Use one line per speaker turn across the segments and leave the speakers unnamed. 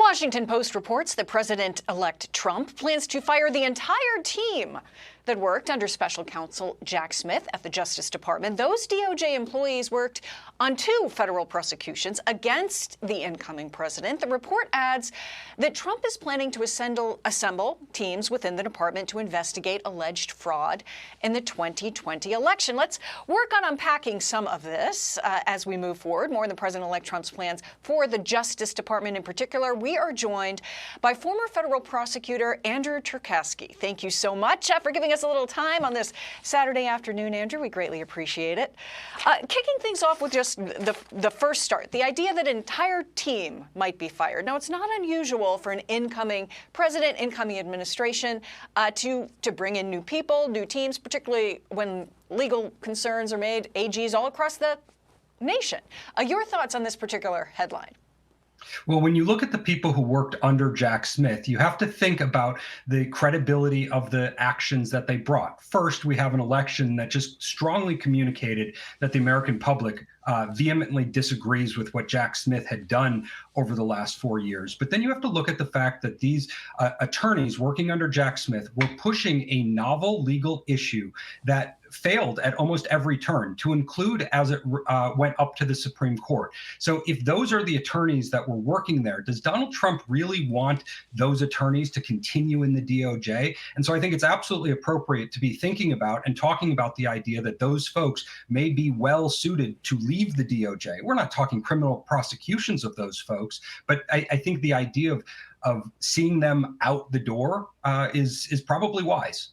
Washington Post reports that President-elect Trump plans to fire the entire team that worked under Special Counsel Jack Smith at the Justice Department. Those DOJ employees worked on 2 federal prosecutions against the incoming president. The report adds that Trump is planning to assemble teams within the department to investigate alleged fraud in the 2020 election. Let's work on unpacking some of this as we move forward. More on the President-elect Trump's plans for the Justice Department in particular. We are joined by former federal prosecutor Andrew Cherkasky. Thank you so much for giving us a little time on this Saturday afternoon, Andrew. We greatly appreciate it. Kicking things off with just the first start, the idea that an entire team might be fired. Now, it's not unusual for an incoming president, incoming administration to bring in new people, new teams, particularly when legal concerns are made, AGs all across the nation. Your thoughts on this particular headline?
Well, when you look at the people who worked under Jack Smith, you have to think about the credibility of the actions that they brought. First, we have an election that just strongly communicated that the American public vehemently disagrees with what Jack Smith had done over the last 4 years. But then you have to look at the fact that these attorneys working under Jack Smith were pushing a novel legal issue that failed at almost every turn, to include as it went up to the Supreme Court. So if those are the attorneys that were working there, does Donald Trump really want those attorneys to continue in the DOJ? And so I think it's absolutely appropriate to be thinking about and talking about the idea that those folks may be well suited to leave the DOJ. We're not talking criminal prosecutions of those folks, but I think the idea of seeing them out the door is probably wise.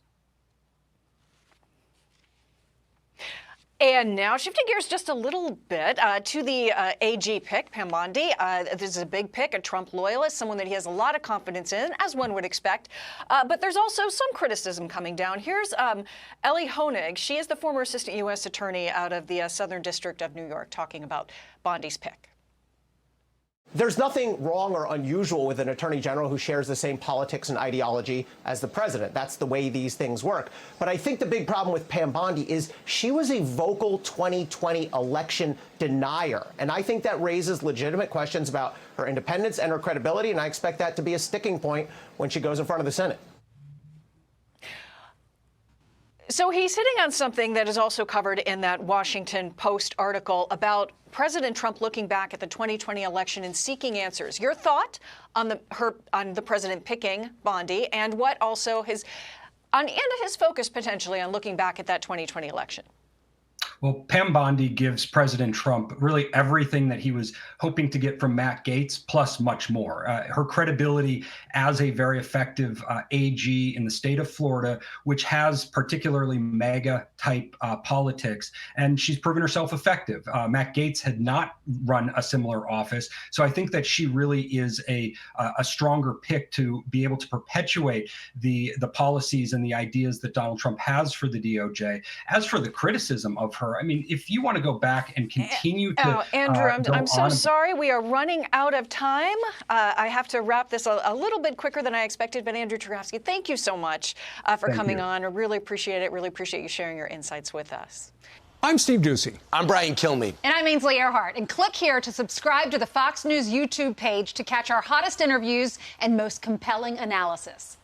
And now shifting gears just a little bit to the AG pick, Pam Bondi. This is a big pick, a Trump loyalist, someone that he has a lot of confidence in, as one would expect. But there's also some criticism coming down. Here's Ellie Honig. She is the former assistant U.S. attorney out of the Southern District of New York, talking about Bondi's pick.
There's nothing wrong or unusual with an attorney general who shares the same politics and ideology as the president. That's the way these things work. But I think the big problem with Pam Bondi is she was a vocal 2020 election denier. And I think that raises legitimate questions about her independence and her credibility. And I expect that to be a sticking point when she goes in front of the Senate.
So he's hitting on something that is also covered in that Washington Post article about President Trump looking back at the 2020 election and seeking answers. Your thought on the president picking Bondi, and what also his focus potentially on looking back at that 2020 election?
Well, Pam Bondi gives President Trump really everything that he was hoping to get from Matt Gaetz, plus much more. Her credibility as a very effective AG in the state of Florida, which has particularly MAGA-type politics, and she's proven herself effective. Matt Gaetz had not run a similar office, so I think that she really is a stronger pick to be able to perpetuate the policies and the ideas that Donald Trump has for the DOJ. As for the criticism of her, I mean, if you want to go back and continue to...
Andrew, I'm so sorry. We are running out of time. I have to wrap this a little bit quicker than I expected. But Andrew Cherkasky, thank you so much for coming on. I really appreciate it. Really appreciate you sharing your insights with us.
I'm Steve Ducey.
I'm Brian Kilmeade.
And I'm Ainsley Earhart. And click here to subscribe to the Fox News YouTube page to catch our hottest interviews and most compelling analysis.